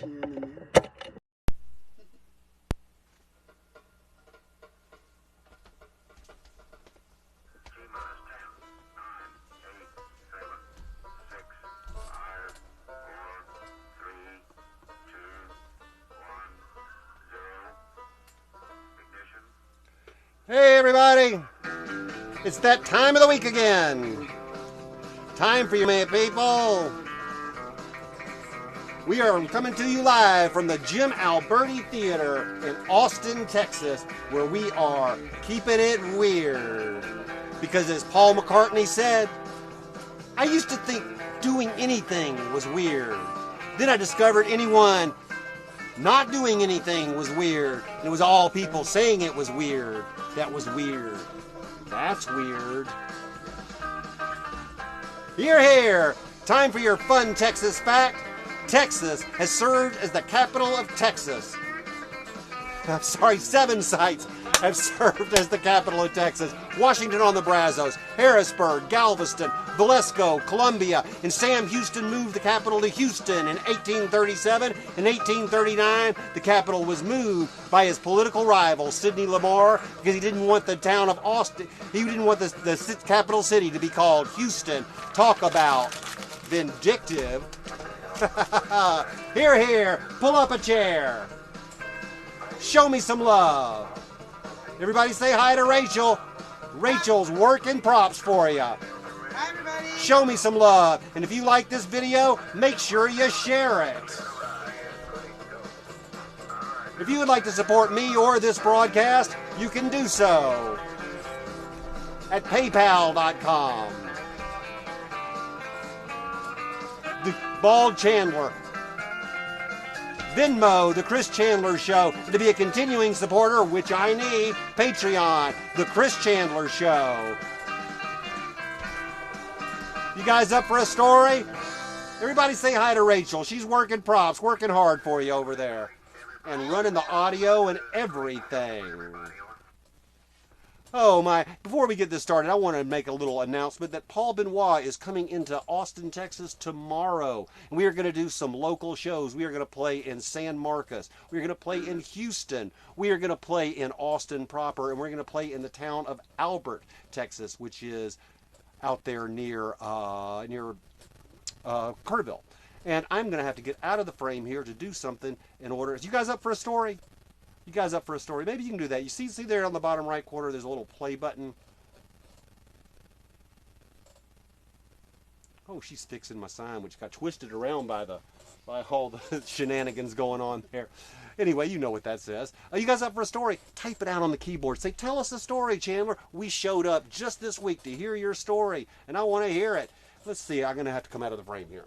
Hey everybody, it's that time of the week again. Time for you, man, people. We are coming to you live from the Jim Alberti Theater in Austin, Texas, where we are keeping it weird. Because as Paul McCartney said, I used to think doing anything was weird. Then I discovered anyone not doing anything was weird. And it was all people saying it was weird. That was weird. That's weird. Hear, hear. Time for your fun Texas fact. Texas has served as the capital of Texas. I'm sorry, 7 sites have served as the capital of Texas. Washington on the Brazos, Harrisburg, Galveston, Valesco, Columbia, and Sam Houston moved the capital to Houston in 1837. In 1839, the capital was moved by his political rival, Sidney Lamar, because he didn't want the town of Austin, he didn't want the capital city to be called Houston. Talk about vindictive. Here, here, pull up a chair. Show me some love. Everybody say hi to Rachel. Rachel's working props for you. Hi, everybody. Show me some love. And if you like this video, make sure you share it. If you would like to support me or this broadcast, you can do so at paypal.com. The Bald Chandler. Venmo, The Chris Chandler Show. And to be a continuing supporter, which I need, Patreon, The Chris Chandler Show. You guys up for a story? Everybody say hi to Rachel. She's working props, working hard for you over there. And running the audio and everything. Oh my, before we get this started, I want to make a little announcement that Paul Benoit is coming into Austin, Texas tomorrow. And we are going to do some local shows. We are going to play in San Marcos. We are going to play in Houston. We are going to play in Austin proper. And we're going to play in the town of Albert, Texas, which is out there near Kerrville. And I'm going to have to get out of the frame here to do something in order. You guys up for a story? You guys up for a story? Maybe you can do that. You see there on the bottom right corner, there's a little play button. Oh, she's fixing my sign, which got twisted around by all the shenanigans going on there. Anyway, you know what that says. You guys up for a story? Type it out on the keyboard. Say, tell us a story, Chandler. We showed up just this week to hear your story, and I want to hear it. Let's see. I'm going to have to come out of the frame here.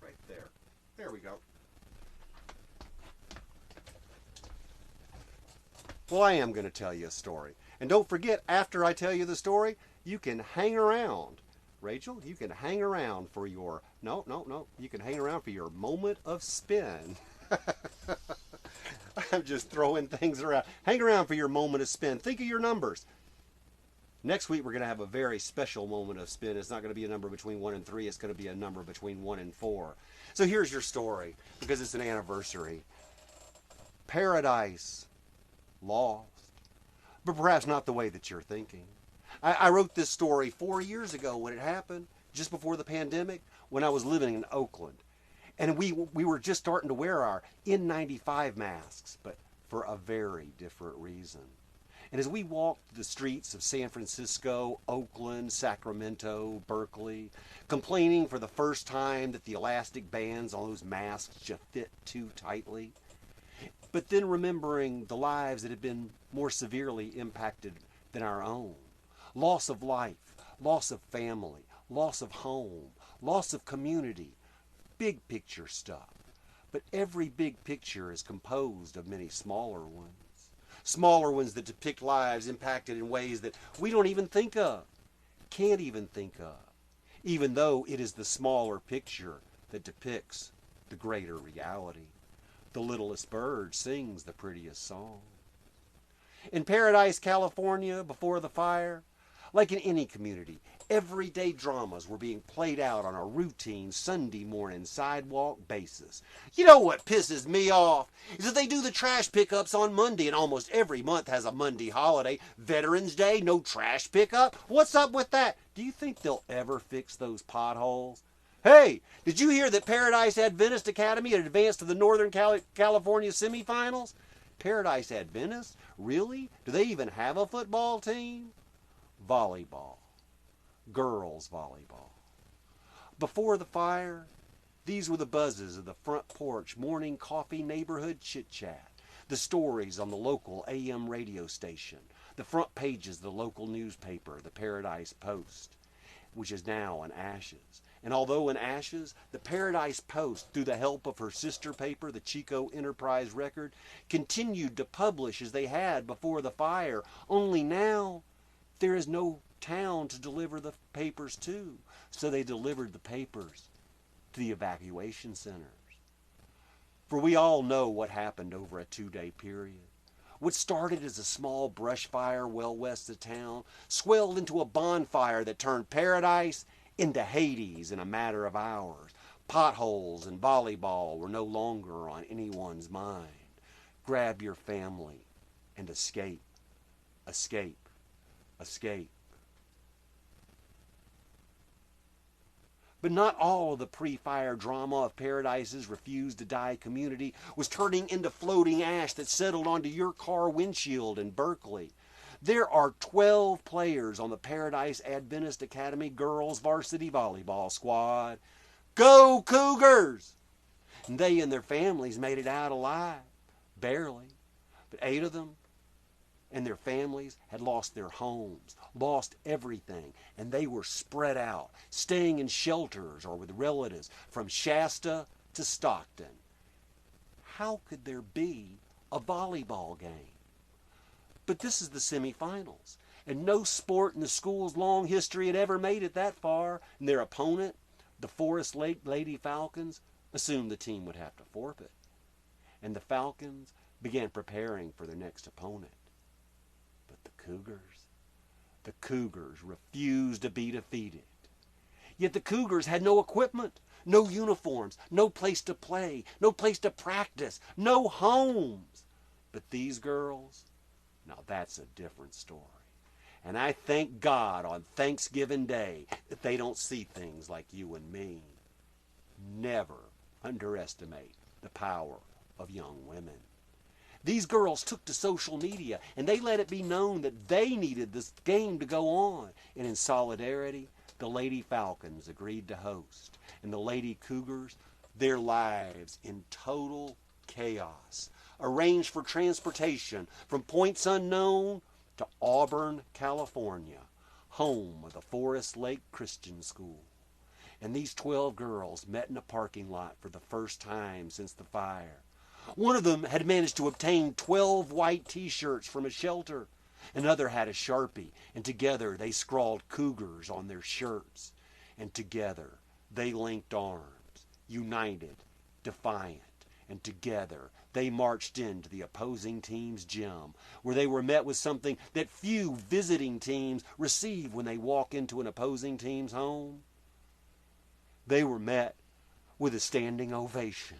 Right there. There we go. Well, I am going to tell you a story. And don't forget, after I tell you the story, you can hang around. Rachel, you can hang around for your... No. You can hang around for your moment of spin. I'm just throwing things around. Hang around for your moment of spin. Think of your numbers. Next week, we're going to have a very special moment of spin. It's not going to be a number between 1 and 3. It's going to be a number between 1 and 4. So here's your story, because it's an anniversary. Paradise lost, but perhaps not the way that you're thinking. I wrote this story 4 years ago when it happened, just before the pandemic, when I was living in Oakland. And we were just starting to wear our N95 masks, but for a very different reason. And as we walked the streets of San Francisco, Oakland, Sacramento, Berkeley, complaining for the first time that the elastic bands on those masks just fit too tightly, but then remembering the lives that had been more severely impacted than our own. Loss of life, loss of family, loss of home, loss of community, big picture stuff. But every big picture is composed of many smaller ones. Smaller ones that depict lives impacted in ways that we don't even think of, can't even think of, even though it is the smaller picture that depicts the greater reality. The littlest bird sings the prettiest song. In Paradise, California, before the fire, like in any community, everyday dramas were being played out on a routine Sunday morning sidewalk basis. You know what pisses me off is that they do the trash pickups on Monday, and almost every month has a Monday holiday. Veterans Day, no trash pickup. What's up with that? Do you think they'll ever fix those potholes? Hey, did you hear that Paradise Adventist Academy had advanced to the Northern California semifinals? Paradise Adventist? Really? Do they even have a football team? Volleyball. Girls volleyball. Before the fire, these were the buzzes of the front porch morning coffee neighborhood chit-chat, the stories on the local AM radio station, the front pages of the local newspaper, the Paradise Post, which is now in ashes. And although in ashes, the Paradise Post, through the help of her sister paper, the Chico Enterprise Record, continued to publish as they had before the fire. Only now, there is no town to deliver the papers to. So they delivered the papers to the evacuation centers. For we all know what happened over a 2-day period. What started as a small brush fire well west of town swelled into a bonfire that turned Paradise into Hades in a matter of hours. Potholes and volleyball were no longer on anyone's mind. Grab your family and escape. Escape. Escape. But not all of the pre-fire drama of Paradise's Refuse to Die community was turning into floating ash that settled onto your car windshield in Berkeley. There are 12 players on the Paradise Adventist Academy girls varsity volleyball squad. Go Cougars! And they and their families made it out alive. Barely. But 8 of them and their families had lost their homes, lost everything, and they were spread out, staying in shelters or with relatives from Shasta to Stockton. How could there be a volleyball game? But this is the semifinals, and no sport in the school's long history had ever made it that far, and their opponent, the Forest Lake Lady Falcons, assumed the team would have to forfeit. And the Falcons began preparing for their next opponent. But the Cougars refused to be defeated. Yet the Cougars had no equipment, no uniforms, no place to play, no place to practice, no homes. But these girls, now that's a different story. And I thank God on Thanksgiving Day that they don't see things like you and me. Never underestimate the power of young women. These girls took to social media and they let it be known that they needed this game to go on. And in solidarity, the Lady Falcons agreed to host. And the Lady Cougars, their lives in total chaos, arranged for transportation from points unknown to Auburn, California, home of the Forest Lake Christian School. And these 12 girls met in a parking lot for the first time since the fire. One of them had managed to obtain 12 white t-shirts from a shelter. Another had a Sharpie, and together they scrawled Cougars on their shirts. And together they linked arms, united, defiant, and together they marched into the opposing team's gym, where they were met with something that few visiting teams receive when they walk into an opposing team's home. They were met with a standing ovation.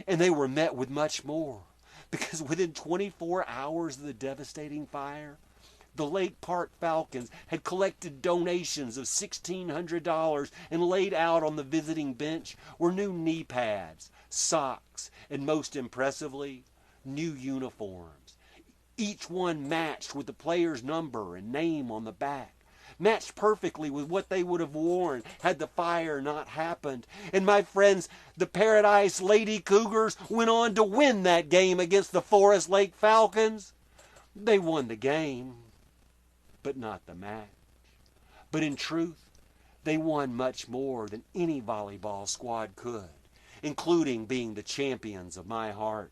And they were met with much more, because within 24 hours of the devastating fire, the Lake Park Falcons had collected donations of $1,600 and laid out on the visiting bench were new knee pads, socks, and most impressively, new uniforms. Each one matched with the player's number and name on the back. Matched perfectly with what they would have worn had the fire not happened. And my friends, the Paradise Lady Cougars went on to win that game against the Forest Lake Falcons. They won the game, but not the match. But in truth, they won much more than any volleyball squad could, including being the champions of my heart.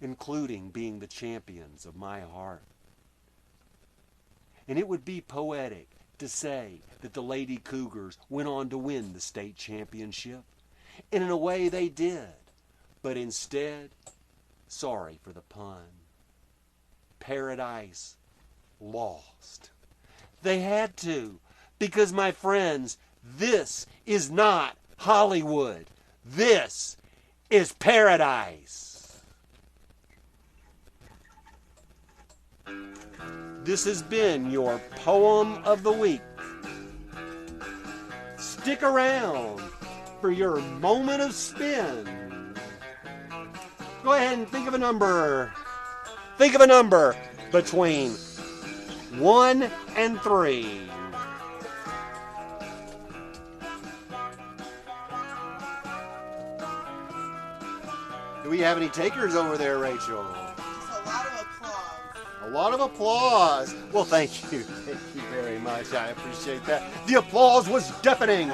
Including being the champions of my heart. And it would be poetic to say that the Lady Cougars went on to win the state championship. And in a way they did. But instead, sorry for the pun, Paradise lost. They had to, because my friends, this is not Hollywood. This is paradise. This has been your Poem of the Week. Stick around for your moment of spin. Go ahead and think of a number. Think of a number between 1 and 3. Do we have any takers over there, Rachel? Just a lot of applause. A lot of applause. Well, thank you. Thank you very much. I appreciate that. The applause was deafening.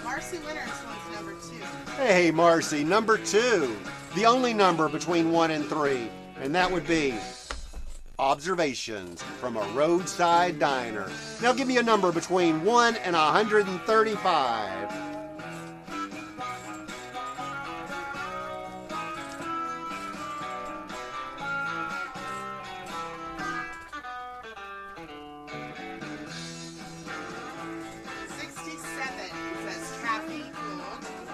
Marcy Winters wants number 2. Hey, Marcy, number 2. The only number between 1 and 3. And that would be Observations from a Roadside Diner. Now give me a number between 1 and 135.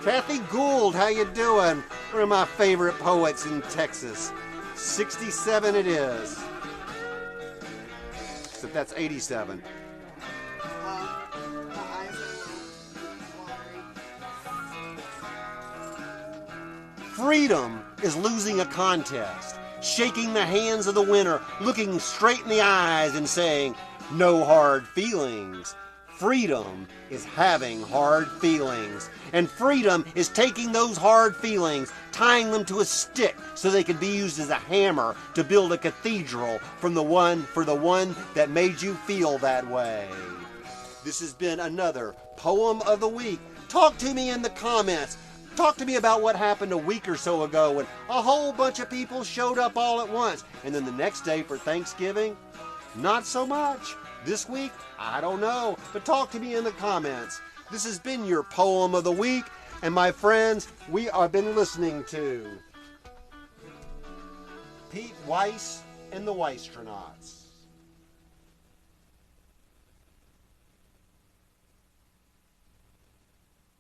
Kathy Gould, how you doing? One of my favorite poets in Texas. 67 it is. Except that's 87. My eyes are watery. Freedom is losing a contest, shaking the hands of the winner, looking straight in the eyes and saying, "No hard feelings." Freedom is having hard feelings. And freedom is taking those hard feelings, tying them to a stick so they can be used as a hammer to build a cathedral for the one that made you feel that way. This has been another Poem of the Week. Talk to me in the comments. Talk to me about what happened a week or so ago when a whole bunch of people showed up all at once. And then the next day for Thanksgiving, not so much. This week, I don't know, but talk to me in the comments. This has been your Poem of the Week, and my friends, we have been listening to Pete Weiss and the Weistronauts.